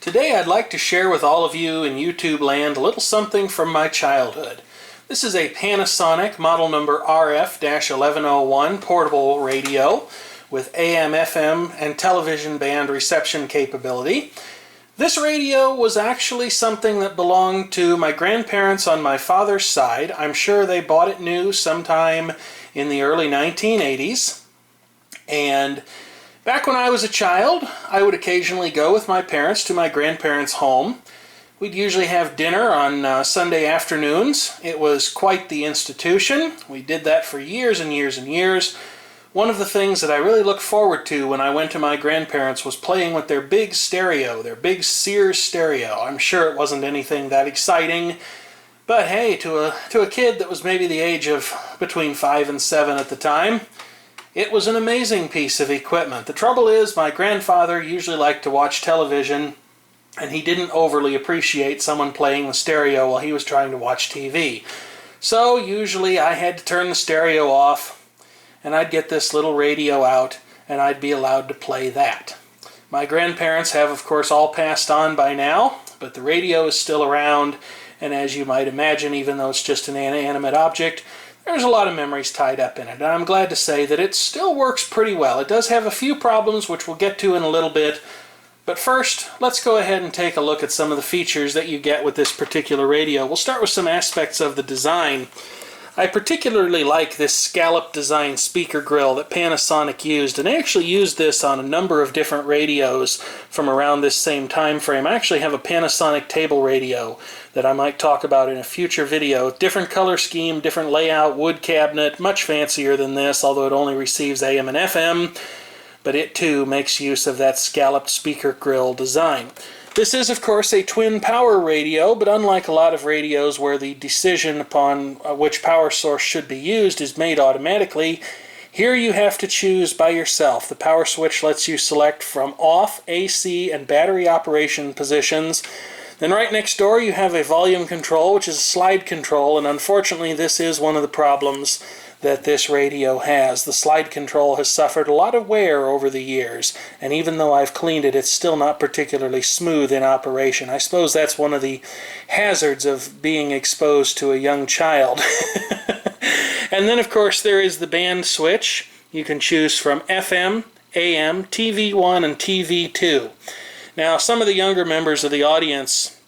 Today I'd like to share with all of you in YouTube land a little something from my childhood. This is a Panasonic model number RF-1101 portable radio with AM, FM, and television band reception capability. This radio was actually something that belonged to my grandparents on my father's side. I'm sure they bought it new sometime in the early 1980s. And back when I was a child, I would occasionally go with my parents to my grandparents' home. We'd usually have dinner on Sunday afternoons. It was quite the institution. We did that for years and years and years. One of the things that I really looked forward to when I went to my grandparents was playing with their big stereo, their big Sears stereo. I'm sure it wasn't anything that exciting, but hey, to a kid that was maybe the age of between 5 and 7 at the time, it was an amazing piece of equipment. The trouble is, my grandfather usually liked to watch television, and he didn't overly appreciate someone playing the stereo while he was trying to watch TV. So usually I had to turn the stereo off, and I'd get this little radio out, and I'd be allowed to play that. My grandparents have, of course, all passed on by now, but the radio is still around, and as you might imagine, even though it's just an inanimate object, there's a lot of memories tied up in it, and I'm glad to say that it still works pretty well. It does have a few problems, which we'll get to in a little bit, but first, let's go ahead and take a look at some of the features that you get with this particular radio. We'll start with some aspects of the design. I particularly like this scallop design speaker grill that Panasonic used, and they actually used this on a number of different radios from around this same time frame. I actually have a Panasonic table radio that I might talk about in a future video. Different color scheme, different layout, wood cabinet, much fancier than this, although it only receives AM and FM, but it too makes use of that scalloped speaker grill design. This is, of course, a twin power radio, but unlike a lot of radios where the decision upon which power source should be used is made automatically, here you have to choose by yourself. The power switch lets you select from off, AC, and battery operation positions. Then right next door you have a volume control, which is a slide control, and unfortunately this is one of the problems that this radio has. The slide control has suffered a lot of wear over the years, and even though I've cleaned it, it's still not particularly smooth in operation. I suppose that's one of the hazards of being exposed to a young child. And then of course there is the band switch. You can choose from FM, AM, TV1, and TV2. Now some of the younger members of the audience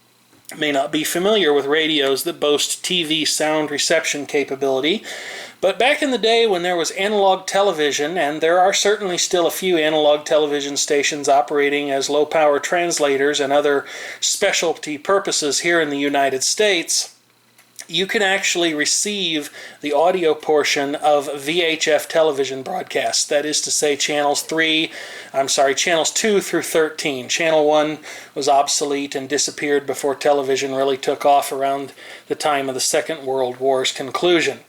may not be familiar with radios that boast TV sound reception capability, but back in the day when there was analog television, and there are certainly still a few analog television stations operating as low-power translators and other specialty purposes here in the United States, you can actually receive the audio portion of VHF television broadcasts. That is to say channels 2 through 13. Channel 1 was obsolete and disappeared before television really took off around the time of the Second World War's conclusion.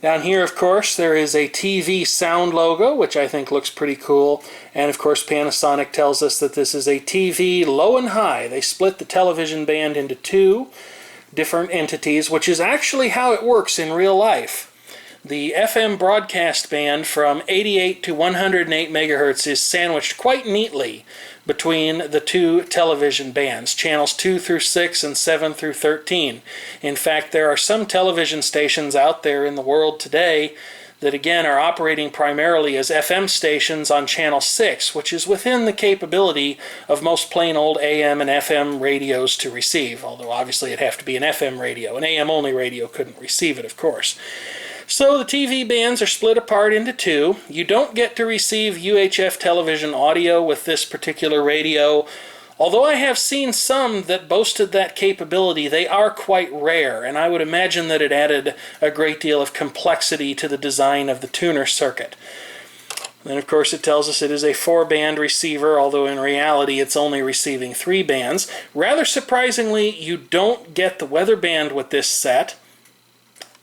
Down here, of course, there is a TV sound logo, which I think looks pretty cool. And, of course, Panasonic tells us that this is a TV low and high. They split the television band into two different entities, which is actually how it works in real life. The FM broadcast band from 88 to 108 megahertz is sandwiched quite neatly between the two television bands, channels 2 through 6 and 7 through 13. In fact, there are some television stations out there in the world today that again are operating primarily as FM stations on channel 6, which is within the capability of most plain old AM and FM radios to receive, although obviously it'd have to be an FM radio. An AM only radio couldn't receive it, of course. So the TV bands are split apart into two. You don't get to receive UHF television audio with this particular radio. Although I have seen some that boasted that capability, they are quite rare, and I would imagine that it added a great deal of complexity to the design of the tuner circuit. Then, of course, it tells us it is a 4-band receiver, although in reality it's only receiving 3 bands. Rather surprisingly, you don't get the weatherband with this set.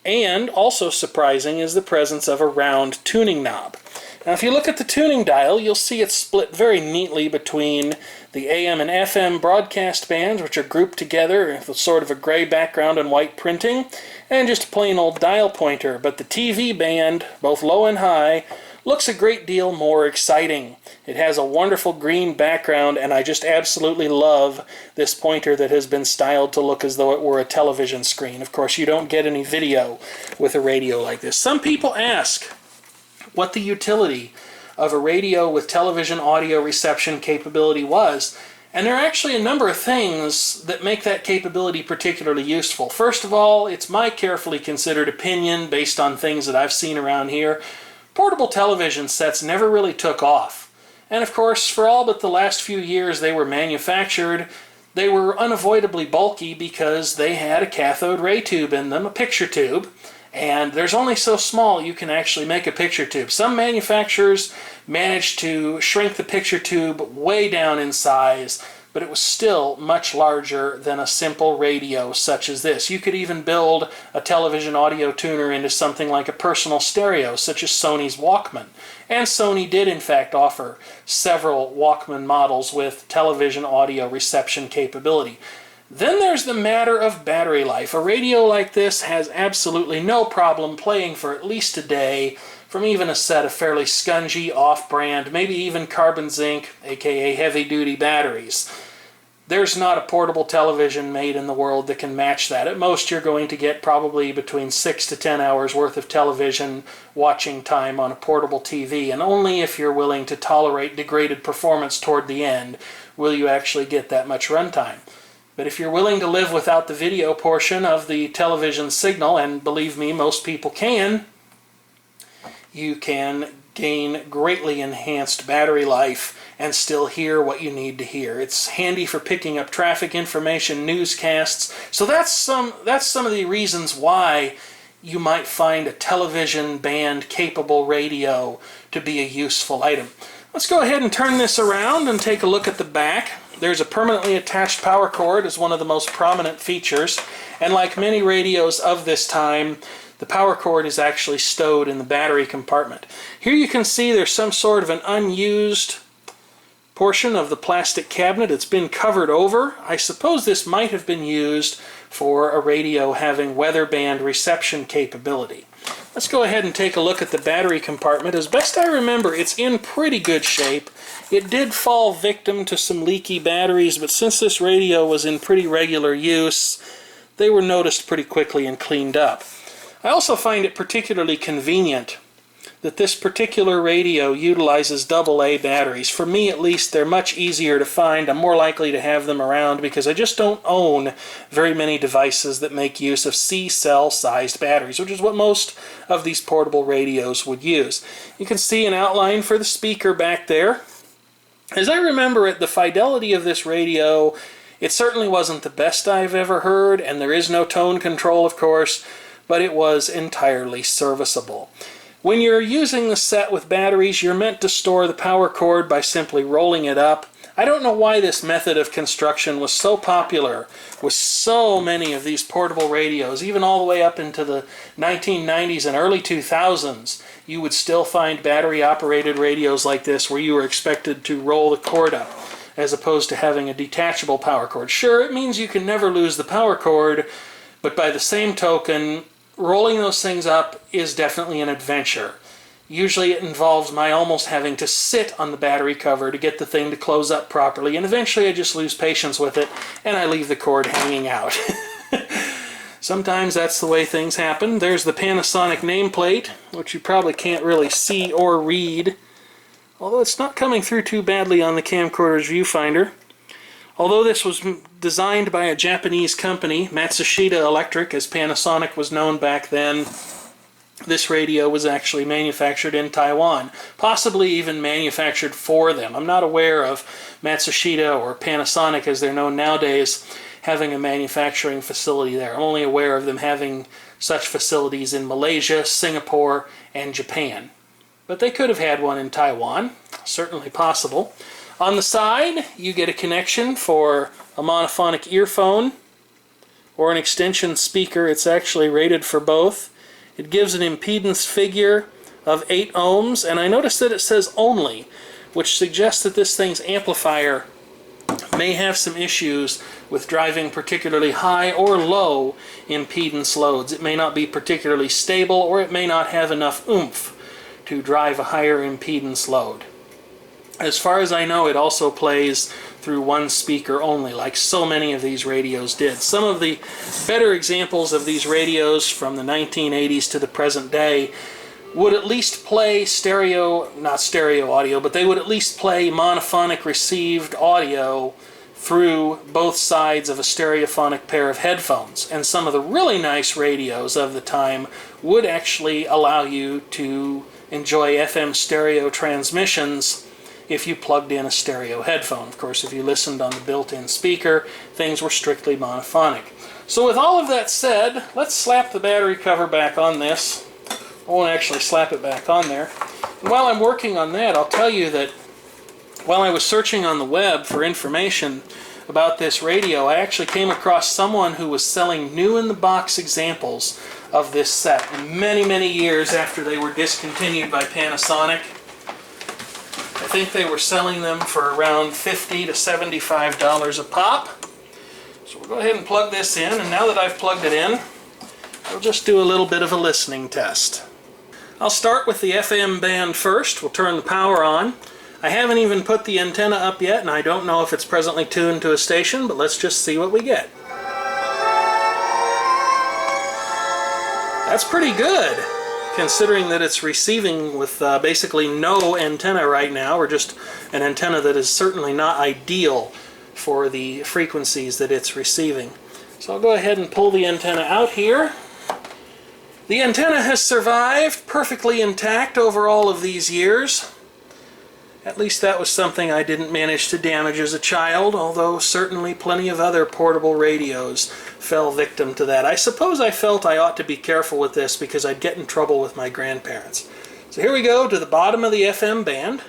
And also surprising is the presence of a round tuning knob. Now if you look at the tuning dial, you'll see it's split very neatly between the AM and FM broadcast bands, which are grouped together with sort of a gray background and white printing, and just a plain old dial pointer. But the TV band, both low and high, looks a great deal more exciting. It has a wonderful green background, and I just absolutely love this pointer that has been styled to look as though it were a television screen. Of course, you don't get any video with a radio like this. Some people ask what the utility of a radio with television audio reception capability was. And there are actually a number of things that make that capability particularly useful. First of all, it's my carefully considered opinion based on things that I've seen around here. Portable television sets never really took off. And of course, for all but the last few years they were manufactured, they were unavoidably bulky because they had a cathode ray tube in them, a picture tube. And there's only so small you can actually make a picture tube. Some manufacturers managed to shrink the picture tube way down in size, but it was still much larger than a simple radio such as this. You could even build a television audio tuner into something like a personal stereo, such as Sony's Walkman. And Sony did in fact offer several Walkman models with television audio reception capability. Then there's the matter of battery life. A radio like this has absolutely no problem playing for at least a day from even a set of fairly scungy, off-brand, maybe even carbon zinc, aka heavy-duty batteries. There's not a portable television made in the world that can match that. At most you're going to get probably between 6 to 10 hours worth of television watching time on a portable TV, and only if you're willing to tolerate degraded performance toward the end will you actually get that much runtime. But if you're willing to live without the video portion of the television signal, and believe me, most people can, you can gain greatly enhanced battery life and still hear what you need to hear. It's handy for picking up traffic information, newscasts. So that's some of the reasons why you might find a television band capable radio to be a useful item. Let's go ahead and turn this around and take a look at the back. There's a permanently attached power cord as one of the most prominent features, and like many radios of this time, the power cord is actually stowed in the battery compartment. Here you can see there's some sort of an unused portion of the plastic cabinet. It's been covered over. I suppose this might have been used for a radio having weatherband reception capability. Let's go ahead and take a look at the battery compartment. As best I remember, it's in pretty good shape. It did fall victim to some leaky batteries, but since this radio was in pretty regular use, they were noticed pretty quickly and cleaned up. I also find it particularly convenient that this particular radio utilizes AA batteries. For me, at least, they're much easier to find. I'm more likely to have them around because I just don't own very many devices that make use of C-cell sized batteries, which is what most of these portable radios would use. You can see an outline for the speaker back there. As I remember it, the fidelity of this radio, it certainly wasn't the best I've ever heard, and there is no tone control, of course, but it was entirely serviceable. When you're using the set with batteries, you're meant to store the power cord by simply rolling it up. I don't know why this method of construction was so popular with so many of these portable radios, even all the way up into the 1990s and early 2000s. You would still find battery-operated radios like this where you were expected to roll the cord up, as opposed to having a detachable power cord. Sure, it means you can never lose the power cord, but by the same token, rolling those things up is definitely an adventure. Usually it involves my almost having to sit on the battery cover to get the thing to close up properly, and eventually I just lose patience with it and I leave the cord hanging out. Sometimes that's the way things happen. There's the Panasonic nameplate, which you probably can't really see or read, although it's not coming through too badly on the camcorder's viewfinder. Although this was designed by a Japanese company, Matsushita Electric, as Panasonic was known back then, this radio was actually manufactured in Taiwan, possibly even manufactured for them. I'm not aware of Matsushita or Panasonic, as they're known nowadays, having a manufacturing facility there. I'm only aware of them having such facilities in Malaysia, Singapore, and Japan. But they could have had one in Taiwan, certainly possible. On the side, you get a connection for a monophonic earphone or an extension speaker. It's actually rated for both. It gives an impedance figure of 8 ohms, and I notice that it says only, which suggests that this thing's amplifier may have some issues with driving particularly high or low impedance loads. It may not be particularly stable, or it may not have enough oomph to drive a higher impedance load. As far as I know, it also plays through one speaker only, like so many of these radios did. Some of the better examples of these radios from the 1980s to the present day would at least play stereo, not stereo audio, but they would at least play monophonic received audio through both sides of a stereophonic pair of headphones. And some of the really nice radios of the time would actually allow you to enjoy FM stereo transmissions if you plugged in a stereo headphone. Of course, if you listened on the built-in speaker, things were strictly monophonic. So with all of that said, let's slap the battery cover back on this. I won't actually slap it back on there. And while I'm working on that, I'll tell you that while I was searching on the web for information about this radio, I actually came across someone who was selling new-in-the-box examples of this set many, many years after they were discontinued by Panasonic. I think they were selling them for around $50 to $75 a pop. So we'll go ahead and plug this in, and now that I've plugged it in, we'll just do a little bit of a listening test. I'll start with the FM band first. We'll turn the power on. I haven't even put the antenna up yet, and I don't know if it's presently tuned to a station, but let's just see what we get. That's pretty good, considering that it's receiving with basically no antenna right now, or just an antenna that is certainly not ideal for the frequencies that it's receiving. So I'll go ahead and pull the antenna out here. The antenna has survived perfectly intact over all of these years. At least that was something I didn't manage to damage as a child, although certainly plenty of other portable radios fell victim to that. I suppose I felt I ought to be careful with this because I'd get in trouble with my grandparents. So here we go to the bottom of the FM band.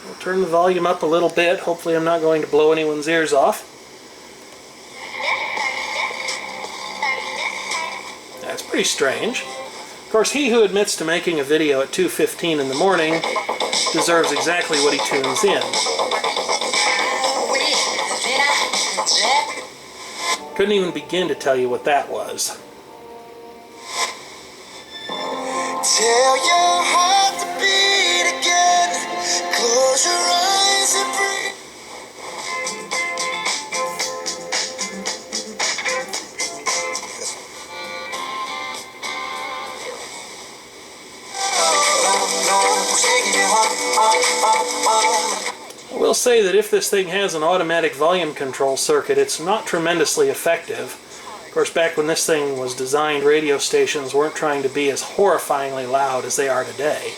We'll turn the volume up a little bit. Hopefully I'm not going to blow anyone's ears off. That's pretty strange. Of course, he who admits to making a video at 2:15 in the morning deserves exactly what he tunes in. Couldn't even begin to tell you what that was. Tell your heart to beat again. Close your eyes and breathe. I will say that if this thing has an automatic volume control circuit, it's not tremendously effective. Of course, back when this thing was designed, radio stations weren't trying to be as horrifyingly loud as they are today.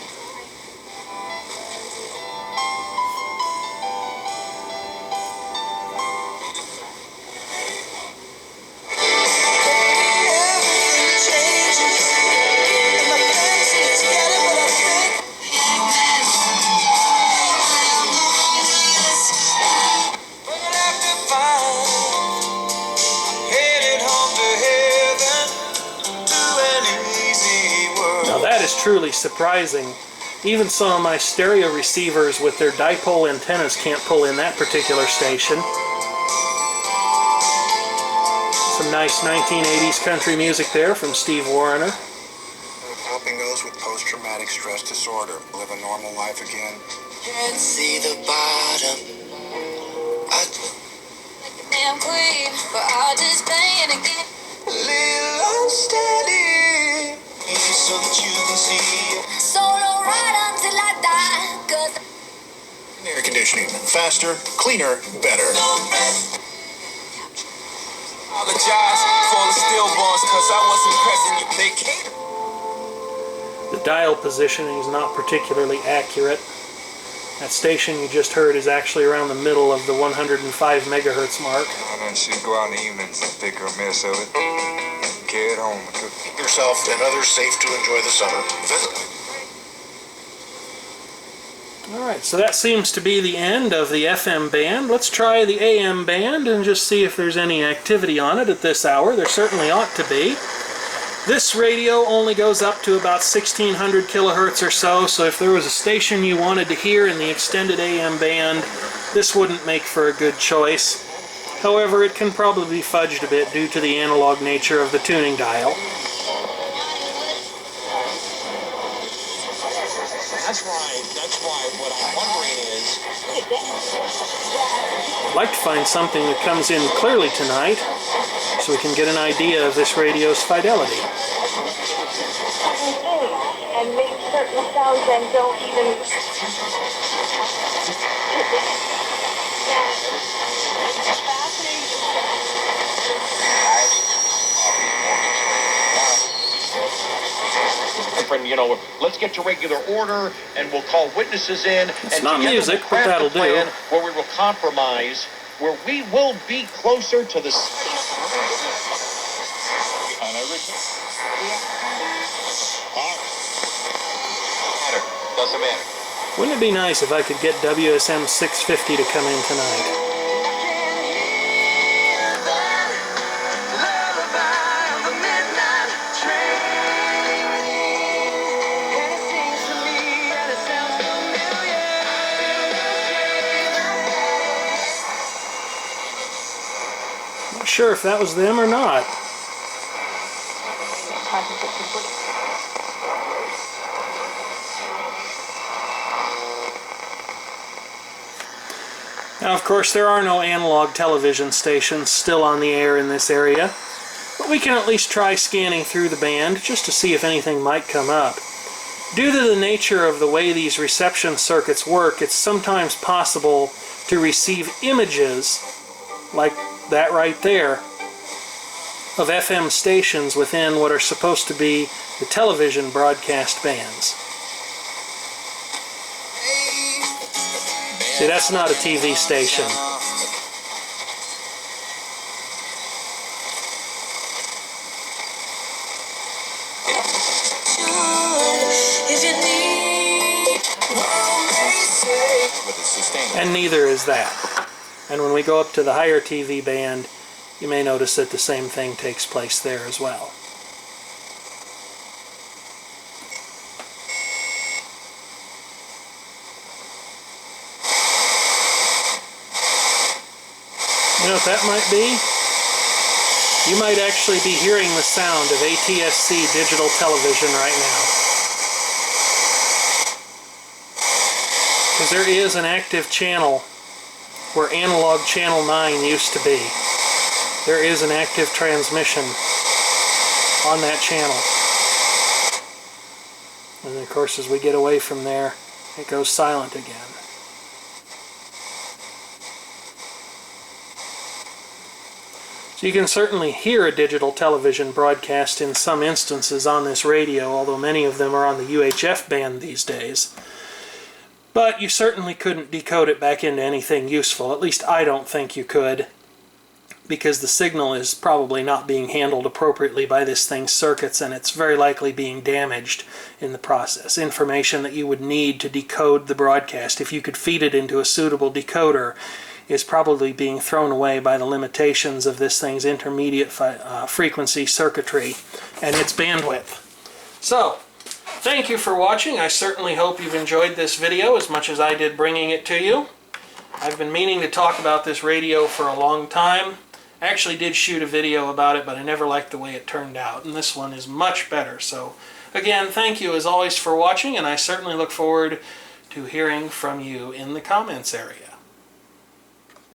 Truly surprising. Even some of my stereo receivers with their dipole antennas can't pull in that particular station. Some nice 1980s country music there from Steve Wariner. Helping those with post-traumatic stress disorder live a normal life again. Can't see the bottom. Damn queen, but I'll just play it again. Little unsteady. So that you can see. Solo right until I die. Cause air conditioning. Faster, cleaner, better. Apologize for the stillborns cause I wasn't present. They can't. The dial positioning is not particularly accurate. That station you just heard is actually around the middle of the 105 megahertz mark. I should go out in the evenings and pick her a mess of it. Carry it home and cook. Keep yourself and others safe to enjoy the summer. Alright, so that seems to be the end of the FM band. Let's try the AM band and just see if there's any activity on it at this hour. There certainly ought to be. This radio only goes up to about 1600 kilohertz or so, so if there was a station you wanted to hear in the extended AM band, this wouldn't make for a good choice. However, it can probably be fudged a bit due to the analog nature of the tuning dial. That's right. That's why what I'm wondering is... I'd like to find something that comes in clearly tonight so we can get an idea of this radio's fidelity. And make certain sounds and don't even... You know, let's get to regular order, and we'll call witnesses in. It's not music, but that'll do. Where we will compromise, where we will be closer to the... Doesn't matter. Wouldn't it be nice if I could get WSM 650 to come in tonight? Not sure if that was them or not. Now, of course, there are no analog television stations still on the air in this area, but we can at least try scanning through the band just to see if anything might come up. Due to the nature of the way these reception circuits work, it's sometimes possible to receive images, like that right there, of FM stations within what are supposed to be the television broadcast bands. See, that's not a TV station. And neither is that. And when we go up to the higher TV band, you may notice that the same thing takes place there as well. You know what that might be? You might actually be hearing the sound of ATSC digital television right now. Because there is an active channel where analog channel 9 used to be. There is an active transmission on that channel. And of course, as we get away from there, it goes silent again. So you can certainly hear a digital television broadcast in some instances on this radio, although many of them are on the UHF band these days. But you certainly couldn't decode it back into anything useful. At least I don't think you could, because the signal is probably not being handled appropriately by this thing's circuits, and it's very likely being damaged in the process. Information that you would need to decode the broadcast, if you could feed it into a suitable decoder, is probably being thrown away by the limitations of this thing's intermediate frequency circuitry and its bandwidth. So, thank you for watching. I certainly hope you've enjoyed this video as much as I did bringing it to you. I've been meaning to talk about this radio for a long time. I actually did shoot a video about it, but I never liked the way it turned out, and this one is much better. So, again, thank you as always for watching, and I certainly look forward to hearing from you in the comments area.